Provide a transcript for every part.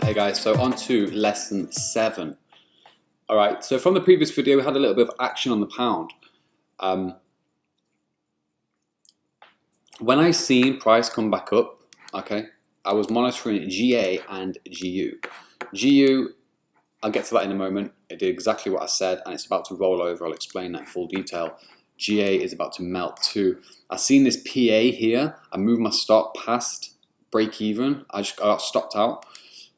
Hey guys, so on to lesson 7. Alright, so from the previous video we had a little bit of action on the pound. When I seen price come back up, okay, I was monitoring GA and GU. GU, I'll get to that in a moment. It did exactly what I said and it's about to roll over. I'll explain that in full detail. GA is about to melt too. I seen this PA here. I moved my stop past break even. I got stopped out.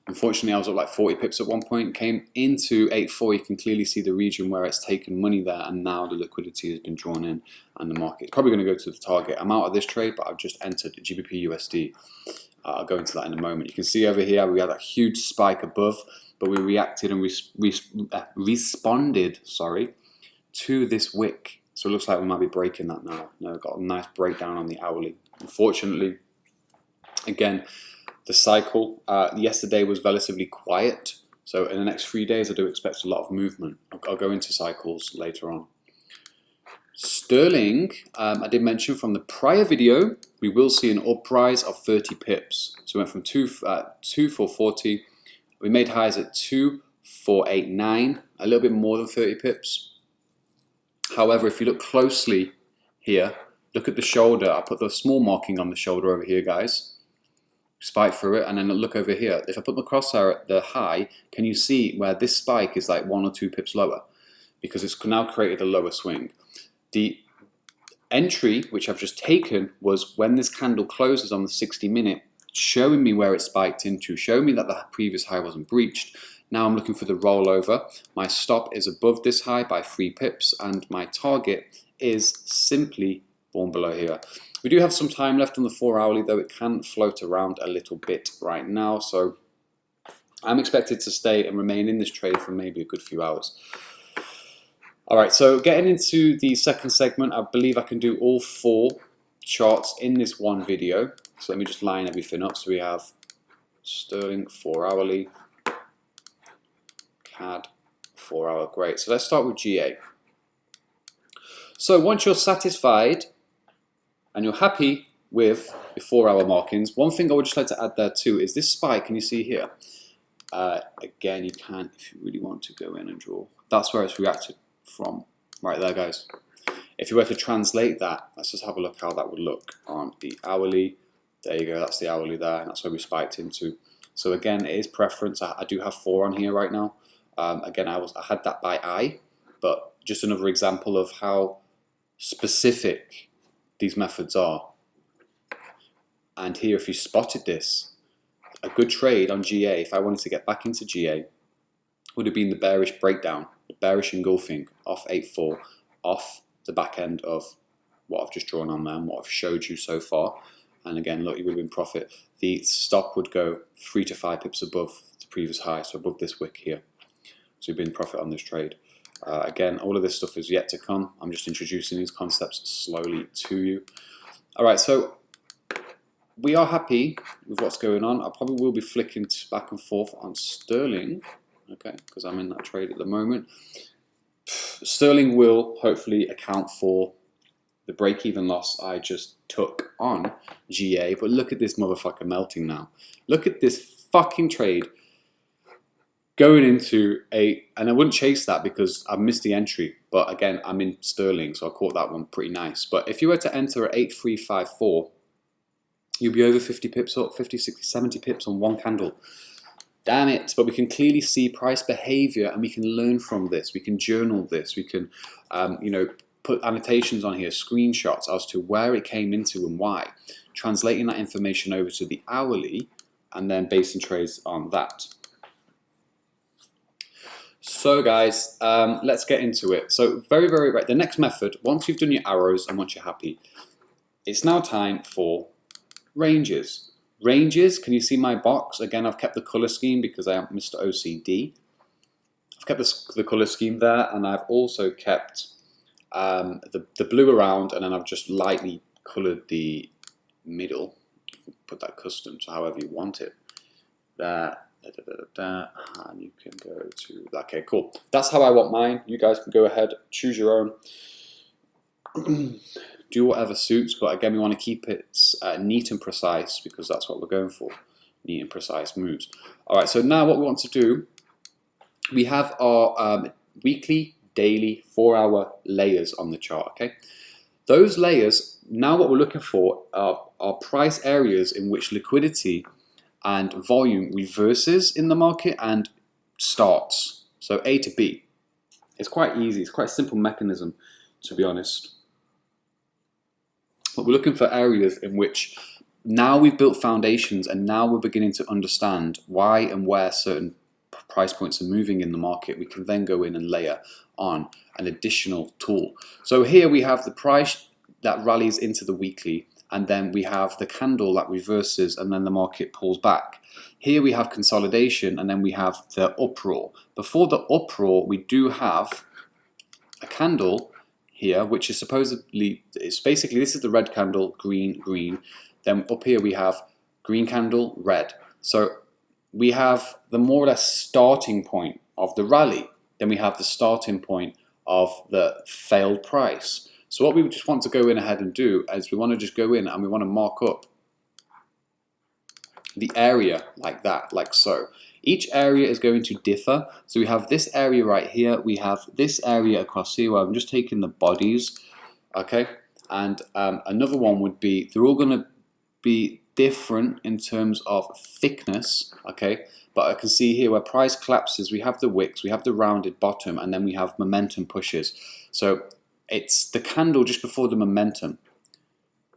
Unfortunately, I was up like 40 pips at one point, came into 8.4. You can clearly see the region where it's taken money there, and now the liquidity has been drawn in, and the market is probably going to go to the target. I'm out of this trade, but I've just entered GBP USD. I'll go into that in a moment. You can see over here we had a huge spike above, but we reacted and responded, to this wick. So it looks like we might be breaking that now. No, got a nice breakdown on the hourly. Unfortunately, again, the cycle yesterday was relatively quiet, so in the next 3 days I do expect a lot of movement. I'll go into cycles later on. Sterling, I did mention from the prior video, we will see an uprise of 30 pips. So we went from 2,440, we made highs at 2,489, a little bit more than 30 pips. However, if you look closely here, look at the shoulder. I put the small marking on the shoulder over here, guys. Spike through it, and then look over here. If I put the crosshair at the high, can you see where this spike is like 1 or 2 pips lower? Because it's now created a lower swing. The entry, which I've just taken, was when this candle closes on the 60-minute, showing me where it spiked into, showing me that the previous high wasn't breached. Now I'm looking for the rollover. My stop is above this high by 3 pips, and my target is simply born below here. We do have some time left on the 4 hourly, though it can float around a little bit right now, so I'm expected to stay and remain in this trade for maybe a good few hours. Alright, so getting into the second segment, I believe I can do all 4 charts in this one video. So let me just line everything up. So we have Sterling 4 hourly, CAD 4 hour, great. So let's start with GA. So once you're satisfied and you're happy with the 4 hour markings, one thing I would just like to add there too is this spike. Can you see here? Again, you can, if you really want to go in and draw. That's where it's reacted from, right there, guys. If you were to translate that, let's just have a look how that would look on the hourly. There you go, that's the hourly there, and that's where we spiked into. So again, it is preference. I do have 4 on here right now. Again, I had that by eye, but just another example of how specific these methods are. And here, if you spotted this, a good trade on GA, if I wanted to get back into GA, would have been the bearish breakdown, the bearish engulfing off 8.4, off the back end of what I've just drawn on there and what I've showed you so far. And again, look, you would have been profit. The stop would go 3 to 5 pips above the previous high, so above this wick here. So you've been profit on this trade. Again, all of this stuff is yet to come. I'm just introducing these concepts slowly to you. All right, so we are happy with what's going on. I probably will be flicking back and forth on Sterling, okay, because I'm in that trade at the moment. Sterling will hopefully account for the break-even loss I just took on GA, but look at this motherfucker melting now. Look at this fucking trade going into and I wouldn't chase that because I missed the entry, but again, I'm in Sterling, so I caught that one pretty nice. But if you were to enter at 8.354, you'll be over 50 pips up, 50, 60, 70 pips on one candle. Damn it, but we can clearly see price behavior and we can learn from this. We can journal this. We can, put annotations on here, screenshots as to where it came into and why. Translating that information over to the hourly and then basing trades on that. So guys, let's get into it. So very right. The next method, once you've done your arrows and once you're happy, it's now time for ranges. Ranges, can you see my box? Again, I've kept the color scheme because I am Mr. OCD. I've kept the color scheme there, and I've also kept the blue around, and then I've just lightly colored the middle. Put that custom to however you want it. There. And you can go to that. Okay, cool. That's how I want mine. You guys can go ahead, choose your own. Do whatever suits, but again, we want to keep it neat and precise because that's what we're going for. neat and precise moves. All right, so now what we want to do, we have our weekly, daily, 4-hour layers on the chart, okay? Those layers, now what we're looking for are price areas in which liquidity and volume reverses in the market and starts. So A to B. It's quite easy. It's quite a simple mechanism, to be honest. But we're looking for areas in which now we've built foundations and now we're beginning to understand why and where certain price points are moving in the market. We can then go in and layer on an additional tool. So here we have the price that rallies into the weekly, and then we have the candle that reverses and then the market pulls back. Here we have consolidation, and then we have the uproar. Before the uproar, we do have a candle here, which is supposedly, it's basically, this is the red candle, green, green. Then up here we have green candle, red. So we have the more or less starting point of the rally. Then we have the starting point of the failed price. So what we just want to go in ahead and do is we want to just go in and we want to mark up the area like that, like so. Each area is going to differ. So we have this area right here. We have this area across here where I'm just taking the bodies, okay? And another one would be, they're all going to be different in terms of thickness, okay? But I can see here where price collapses, we have the wicks, we have the rounded bottom, and then we have momentum pushes. So it's the candle just before the momentum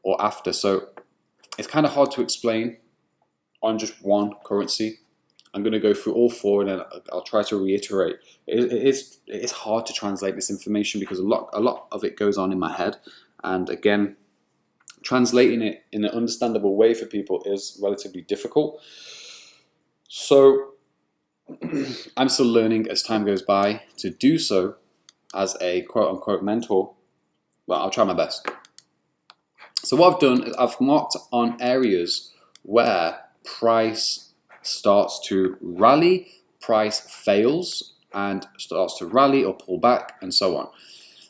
or after. So it's kind of hard to explain on just one currency. I'm going to go through all four and then I'll try to reiterate. It is hard to translate this information because a lot of it goes on in my head. And again, translating it in an understandable way for people is relatively difficult. So I'm still learning as time goes by to do so as a quote-unquote mentor. Well, I'll try my best. So what I've done is I've marked on areas where price starts to rally, price fails, and starts to rally or pull back, and so on.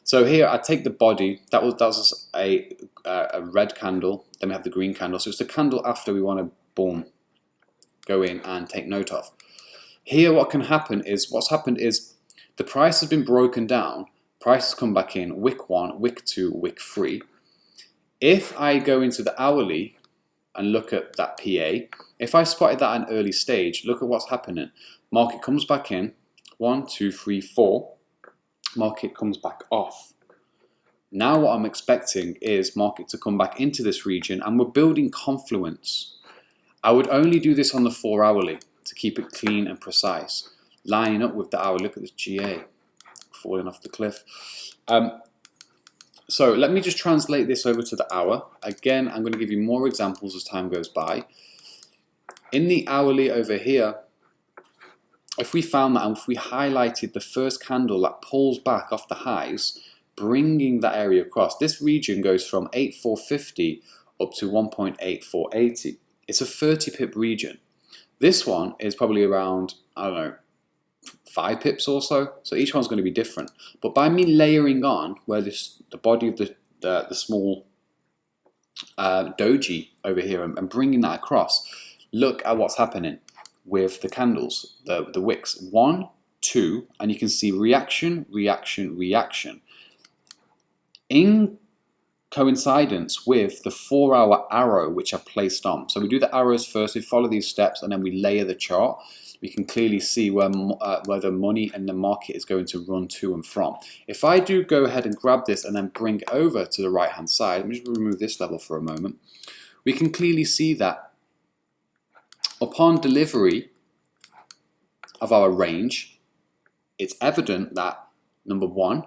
So here I take the body, that was a red candle, then we have the green candle. So it's the candle after we want to, boom, go in and take note of. Here what can happen is, what's happened is the price has been broken down, price has come back in, wick 1, wick 2, wick 3. If I go into the hourly and look at that PA, if I spotted that at an early stage, look at what's happening. Market comes back in, 1, 2, 3, 4. Market comes back off. Now what I'm expecting is market to come back into this region and we're building confluence. I would only do this on the 4-hourly to keep it clean and precise. Lining up with the hour. Look at this GA falling off the cliff. So let me just translate this over to the hour. Again, I'm going to give you more examples as time goes by. In the hourly over here, if we found that and if we highlighted the first candle that pulls back off the highs, bringing that area across, this region goes from 8,450 up to 1.8480. It's a 30 pip region. This one is probably around, I don't know, 5 pips or so. So each one's going to be different. But by me layering on where the body of the small doji over here and bringing that across, look at what's happening with the candles, the wicks. 1, 2, and you can see reaction, reaction, reaction. In coincidence with the 4-hour arrow which I've placed on. So we do the arrows first, we follow these steps, and then we layer the chart. We can clearly see where the money and the market is going to run to and from. If I do go ahead and grab this and then bring it over to the right hand side, let me just remove this level for a moment, we can clearly see that upon delivery of our range, it's evident that, number one,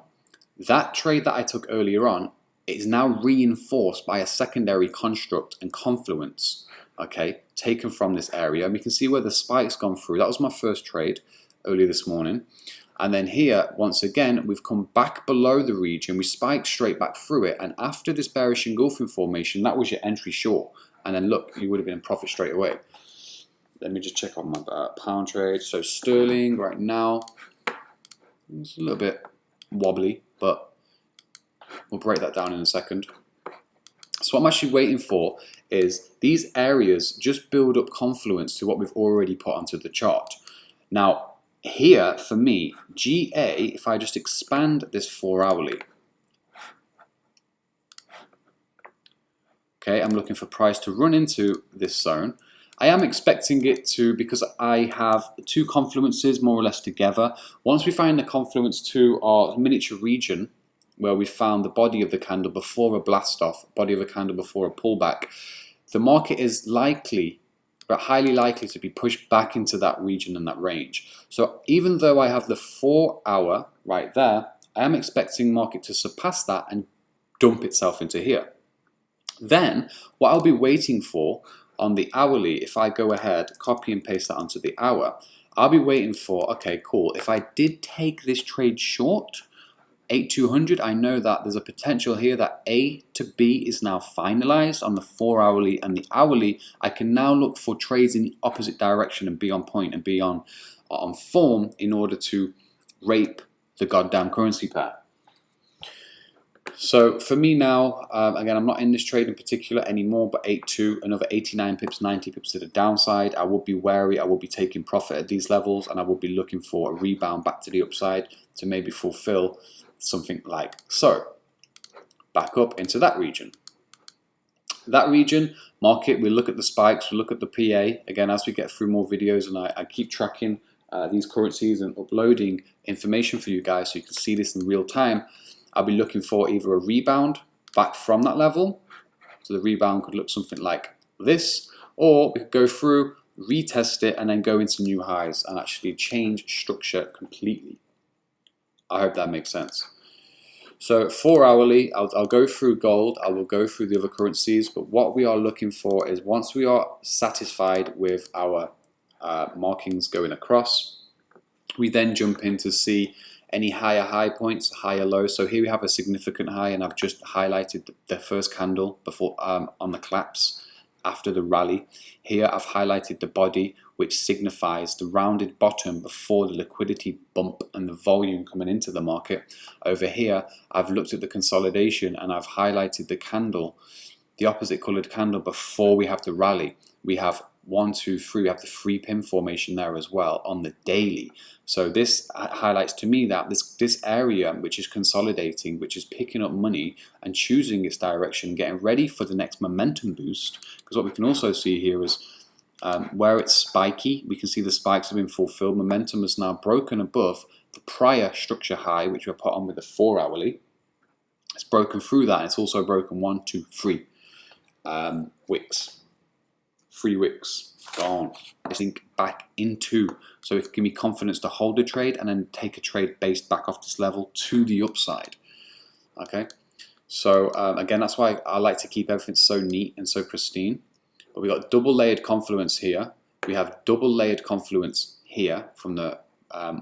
that trade that I took earlier on is now reinforced by a secondary construct and confluence, okay, taken from this area. And we can see where the spike's gone through. That was my first trade earlier this morning. And then here, once again, we've come back below the region. We spiked straight back through it. And after this bearish engulfing formation, that was your entry short. And then look, you would have been in profit straight away. Let me just check on my pound trade. So sterling right now, it's a little bit wobbly, but we'll break that down in a second. So what I'm actually waiting for is these areas just build up confluence to what we've already put onto the chart. Now here for me, GA, if I just expand this 4 hourly, okay, I'm looking for price to run into this zone. I am expecting it to, because I have two confluences more or less together. Once we find the confluence to our miniature region, where we found the body of the candle before a blast off, body of a candle before a pullback, the market is likely, but highly likely, to be pushed back into that region and that range. So even though I have the 4 hour right there, I am expecting market to surpass that and dump itself into here. Then what I'll be waiting for on the hourly, if I go ahead, copy and paste that onto the hour, I'll be waiting for, okay, cool, if I did take this trade short, 8200, I know that there's a potential here that A to B is now finalized on the 4 hourly, and the hourly, I can now look for trades in the opposite direction and be on point and be on form in order to rape the goddamn currency pair. So for me now, again, I'm not in this trade in particular anymore, but 8.2, another 89 pips, 90 pips to the downside. I will be wary, I will be taking profit at these levels, and I will be looking for a rebound back to the upside to maybe fulfill something like so. Back up into that region. That region, market, we look at the spikes, we look at the PA. Again, as we get through more videos, and I keep tracking these currencies and uploading information for you guys so you can see this in real time, I'll be looking for either a rebound back from that level. So the rebound could look something like this, or we could go through, retest it, and then go into new highs and actually change structure completely. I hope that makes sense. So 4 hourly, I'll go through gold, I will go through the other currencies, but what we are looking for is once we are satisfied with our markings going across, we then jump in to see any higher high points, higher lows. So here we have a significant high, and I've just highlighted the first candle before on the collapse after the rally. Here I've highlighted the body, which signifies the rounded bottom before the liquidity bump and the volume coming into the market. Over here I've looked at the consolidation, and I've highlighted the candle, the opposite colored candle before we have the rally. We have 1, 2, 3, we have the 3 pin formation there as well on the daily. So this highlights to me that this area, which is consolidating, which is picking up money and choosing its direction, getting ready for the next momentum boost. Because what we can also see here is where it's spiky, we can see the spikes have been fulfilled. Momentum is now broken above the prior structure high, which we put on with the 4 hourly. It's broken through that. It's also broken 1, 2, 3 wicks. 3 wicks gone. I think back into, so it can be confidence to hold a trade and then take a trade based back off this level to the upside. Okay, so again, that's why I like to keep everything so neat and so pristine. But we got double layered confluence here. We have double layered confluence here from the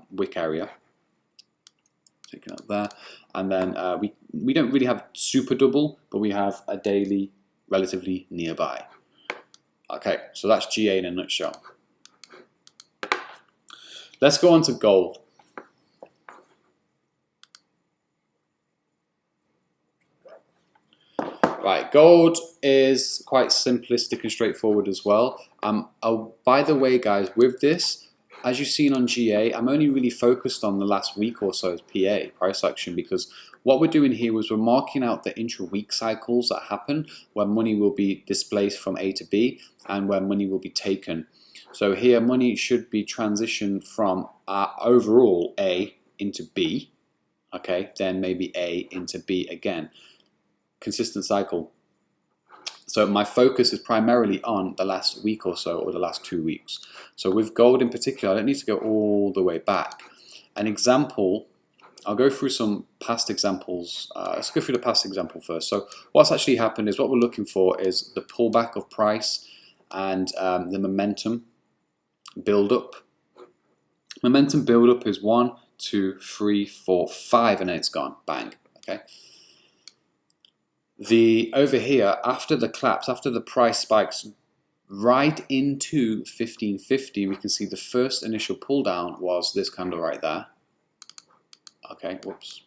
wick area. Taking up there, and then we don't really have super double, but we have a daily relatively nearby. Okay, so that's GA in a nutshell. Let's go on to gold. Right, gold is quite simplistic and straightforward as well. Oh, by the way, guys, with this, as you've seen on GA, I'm only really focused on the last week or so's PA, price action, because what we're doing here is we're marking out the intra-week cycles that happen where money will be displaced from A to B and where money will be taken. So here money should be transitioned from overall A into B, okay, then maybe A into B again. Consistent cycle. So my focus is primarily on the last week or so, or the last 2 weeks. So with gold in particular, I don't need to go all the way back. An example, I'll go through some past examples. Let's go through the past example first. So what's actually happened is what we're looking for is the pullback of price and the momentum build up. Momentum build up is 1, 2, 3, 4, 5, and then it's gone. Bang. Okay. Over here, after the collapse, after the price spikes right into 1550, we can see the first initial pull down was this candle right there. Okay, whoops.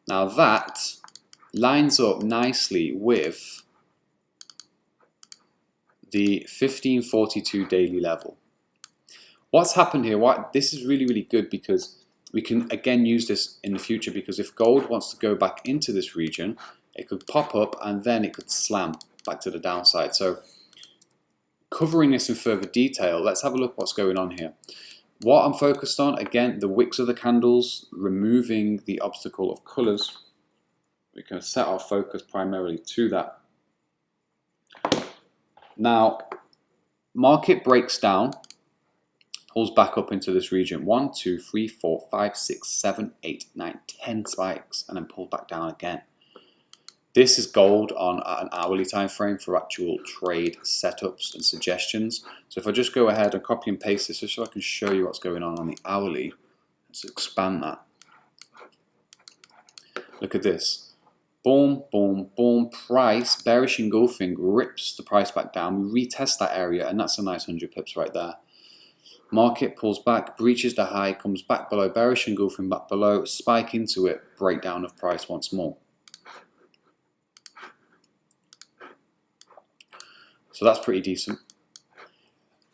Now that lines up nicely with the 1542 daily level. What's happened here, this is really, really good because we can again use this in the future, because if gold wants to go back into this region, it could pop up and then it could slam back to the downside. So covering this in further detail, let's have a look what's going on here. What I'm focused on, again, the wicks of the candles, removing the obstacle of colors. We can set our focus primarily to that. Now, market breaks down, pulls back up into this region. 1, 2, 3, 4, 5, 6, 7, 8, 9, 10 spikes, and then pulls back down again. This is gold on an hourly time frame for actual trade setups and suggestions. So if I just go ahead and copy and paste this just so I can show you what's going on the hourly, let's expand that. Look at this. Boom, boom, boom, price, bearish engulfing, rips the price back down. We retest that area, and that's a nice 100 pips right there. Market pulls back, breaches the high, comes back below, bearish engulfing back below, spike into it, breakdown of price once more. So that's pretty decent.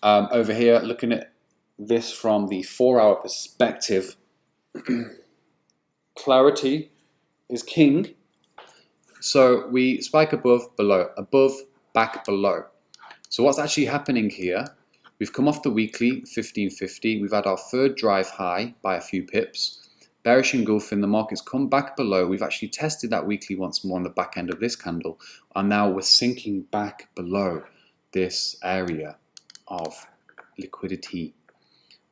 Over here, looking at this from the 4-hour perspective, clarity is king. So we spike above, below, above, back, below. So what's actually happening here? We've come off the weekly 1550. We've had our third drive high by a few pips. Bearish engulfing, the market's come back below. We've actually tested that weekly once more on the back end of this candle, and now we're sinking back below this area of liquidity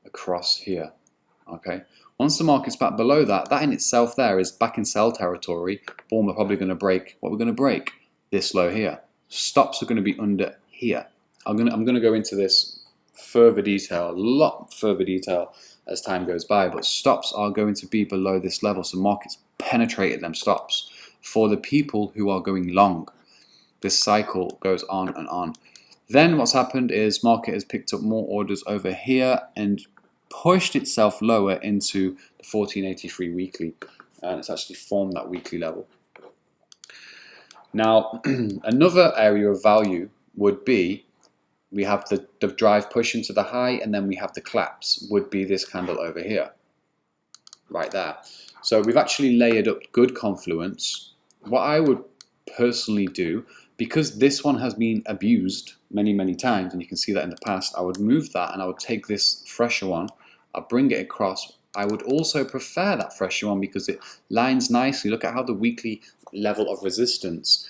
across here. Okay. Once the market's back below that, that in itself there is back in sell territory. Boom, we're probably going to break. What we're going to break? This low here. Stops are going to be under here. I'm going to go into this further detail, a lot further detail as time goes by, but stops are going to be below this level. So markets penetrated them stops for the people who are going long. This cycle goes on and on. Then what's happened is market has picked up more orders over here and pushed itself lower into the 1483 weekly, and it's actually formed that weekly level. Now, another area of value would be, we have the drive push into the high, and then we have the collapse, would be this candle over here, right there. So we've actually layered up good confluence. What I would personally do, because this one has been abused many, many times, and you can see that in the past, I would move that and I would take this fresher one, I'll bring it across. I would also prefer that fresher one because it lines nicely. Look at how the weekly level of resistance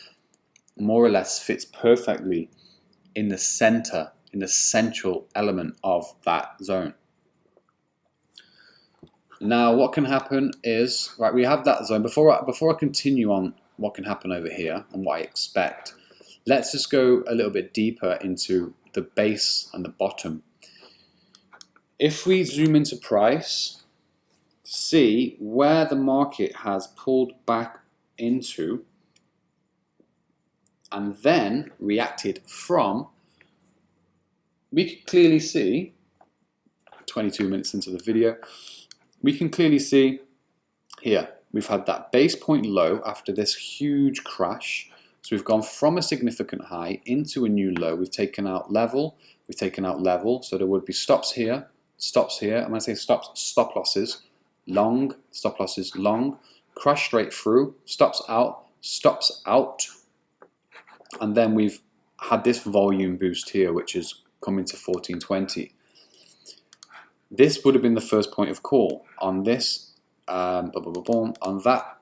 more or less fits perfectly in the center, in the central element of that zone. Now what can happen is, right, we have that zone. Before I continue on what can happen over here and what I expect, let's just go a little bit deeper into the base and the bottom. If we zoom into price, see where the market has pulled back into and then reacted from, we can clearly see, 22 minutes into the video, we can clearly see here, we've had that base point low after this huge crash. So we've gone from a significant high into a new low. We've taken out level, so there would be stops here, and when I say stops, stop losses, long, stop losses, long, crash straight through, stops out, and then we've had this volume boost here, which is coming to 1420. This would have been the first point of call on this, on that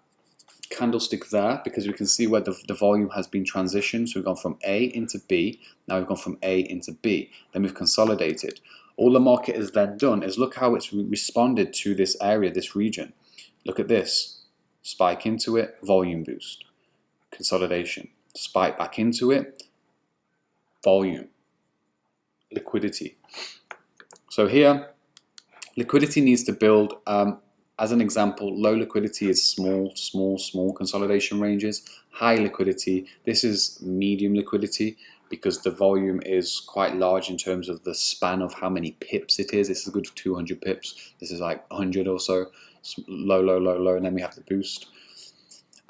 candlestick there, because we can see where the volume has been transitioned. So we've gone from A into B, now we've gone from A into B, then we've consolidated. All the market has then done is look how it's responded to this area, this region. Look at this, spike into it, volume boost, consolidation, spike back into it, volume, liquidity. So here, liquidity needs to build. As an example, low liquidity is small consolidation ranges. High liquidity, this is medium liquidity because the volume is quite large in terms of the span of how many pips it is. This is a good 200 pips. This is like 100 or so. Low, and then we have the boost.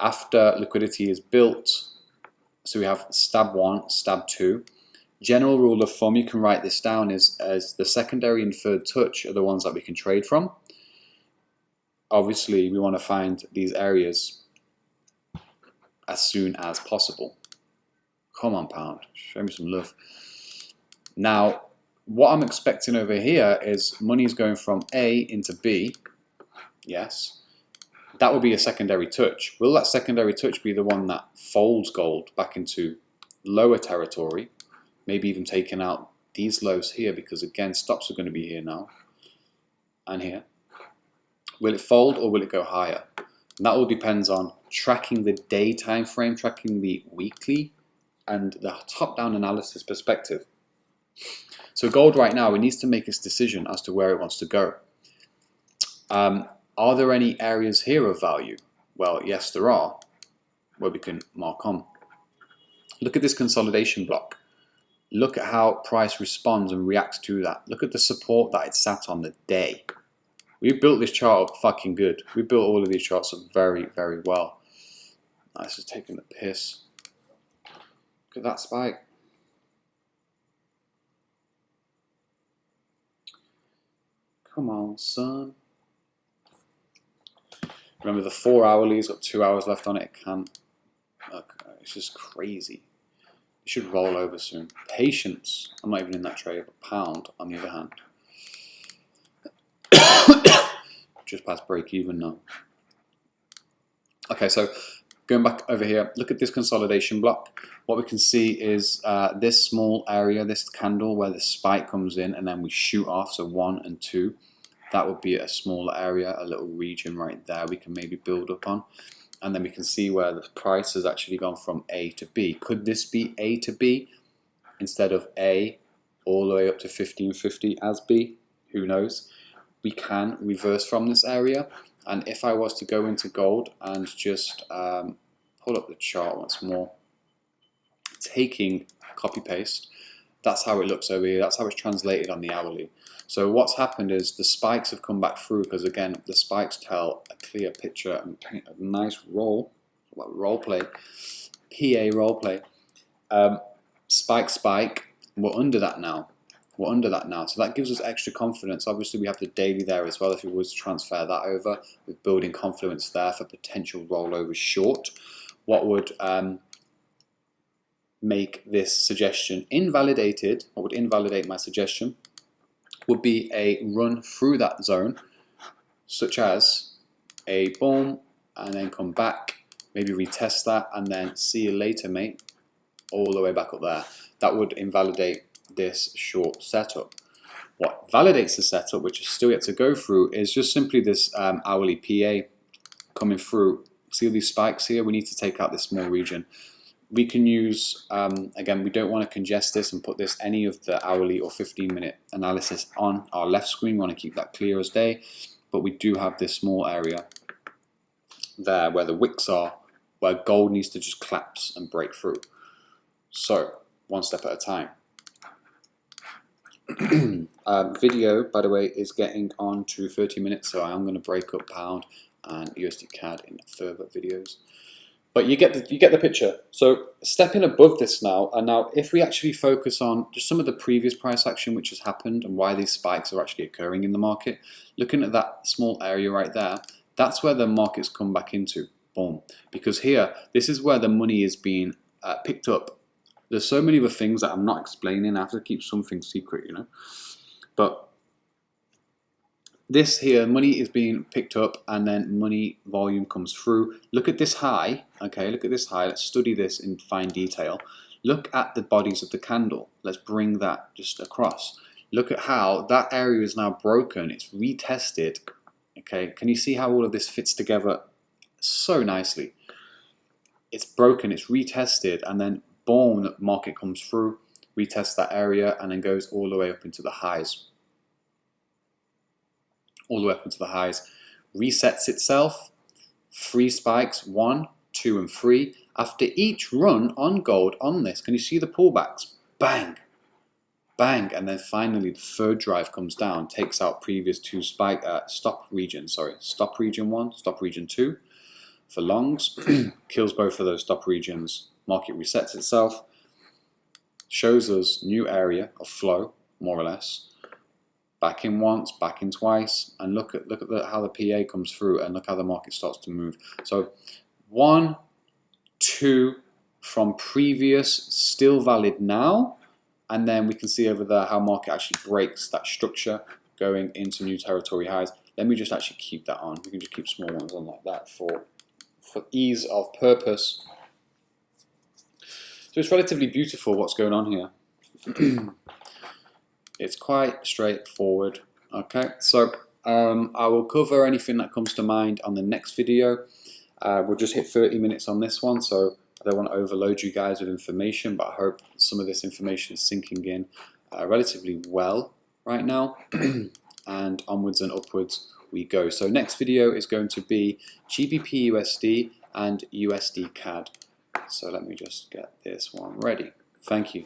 after liquidity is built, so we have stab 1, stab 2. General rule of thumb, you can write this down, is as the secondary and third touch are the ones that we can trade from. Obviously, we want to find these areas as soon as possible. Come on, pound, show me some love. Now, what I'm expecting over here is money is going from A into B. Yes. That would be a secondary touch. Will that secondary touch be the one that folds gold back into lower territory? Maybe even taking out these lows here, because again, stops are going to be here now and here. Will it fold or will it go higher? And that all depends on tracking the day time frame, tracking the weekly and the top-down analysis perspective. So gold right now, it needs to make its decision as to where it wants to go. Are there any areas here of value? Well, yes, there are, where we can mark on. Look at this consolidation block. Look at how price responds and reacts to that. Look at the support that it sat on the day. We built this chart up fucking good. We built all of these charts up very, very well. This is taking the piss. Look at that spike. Come on, son. Remember, the 4 hourly's got 2 hours left on it. It can't. Look, it's just crazy. It should roll over soon. Patience. I'm not even in that trade, but pound on the other hand. Just past break even now. Okay, so going back over here, look at this consolidation block. What we can see is this small area, this candle where the spike comes in and then we shoot off, so 1 and 2. That would be a smaller area, a little region right there we can maybe build up on. And then we can see where the price has actually gone from A to B. Could this be A to B instead of A all the way up to 1550 as B? Who knows? We can reverse from this area. And if I was to go into gold and just pull up the chart once more, taking copy paste, that's how it looks over here. That's how it's translated on the hourly. So what's happened is the spikes have come back through, because again, the spikes tell a clear picture and paint a nice role play, PA role play. Spike, we're under that now. So that gives us extra confidence. Obviously, we have the daily there as well. If we was to transfer that over, we're building confidence there for potential rollover short. What would make this suggestion invalidated, what would invalidate my suggestion, would be a run through that zone, such as a boom and then come back, maybe retest that and then see you later, mate, all the way back up there. That would invalidate this short setup. What validates the setup, which is still yet to go through, is just simply this hourly PA coming through. See these spikes here? We need to take out this small region. We can use, again, we don't want to congest this and put this any of the hourly or 15-minute analysis on our left screen. We want to keep that clear as day, but we do have this small area there where the wicks are, where gold needs to just collapse and break through. So, one step at a time. Video, by the way, is getting on to 30 minutes, so I am going to break up pound and USD CAD in further videos. But you get the picture. So stepping above this now, and now if we actually focus on just some of the previous price action which has happened and why these spikes are actually occurring in the market, looking at that small area right there, that's where the market's come back into. Boom. Because here, this is where the money is being picked up. There's so many other things that I'm not explaining. I have to keep something secret, you know. But this here, money is being picked up and then money volume comes through. Look at this high, okay, look at this high. Let's study this in fine detail. Look at the bodies of the candle. Let's bring that just across. Look at how that area is now broken. It's retested, okay. Can you see how all of this fits together so nicely? It's broken, it's retested, and then boom, the market comes through, retests that area, and then goes all the way up into the highs. All the way up into the highs, resets itself, 3 spikes, 1, 2, and 3. After each run on gold on this, can you see the pullbacks? Bang, bang, and then finally the third drive comes down, takes out previous 2 stop region 1, stop region 2. for longs, kills both of those stop regions, market resets itself, shows us new area of flow, more or less, back in once, back in twice, and look at how the PA comes through, and look how the market starts to move. So 1, 2 from previous, still valid now, and then we can see over there how market actually breaks that structure, going into new territory highs. Let me just actually keep that on. We can just keep small ones on like that for ease of purpose. So it's relatively beautiful what's going on here. It's quite straightforward. Okay, so I will cover anything that comes to mind on the next video. We'll just hit 30 minutes on this one, so I don't want to overload you guys with information, but I hope some of this information is sinking in relatively well right now. And onwards and upwards we go. So next video is going to be GBP USD and USD CAD. So let me just get this one ready. Thank you.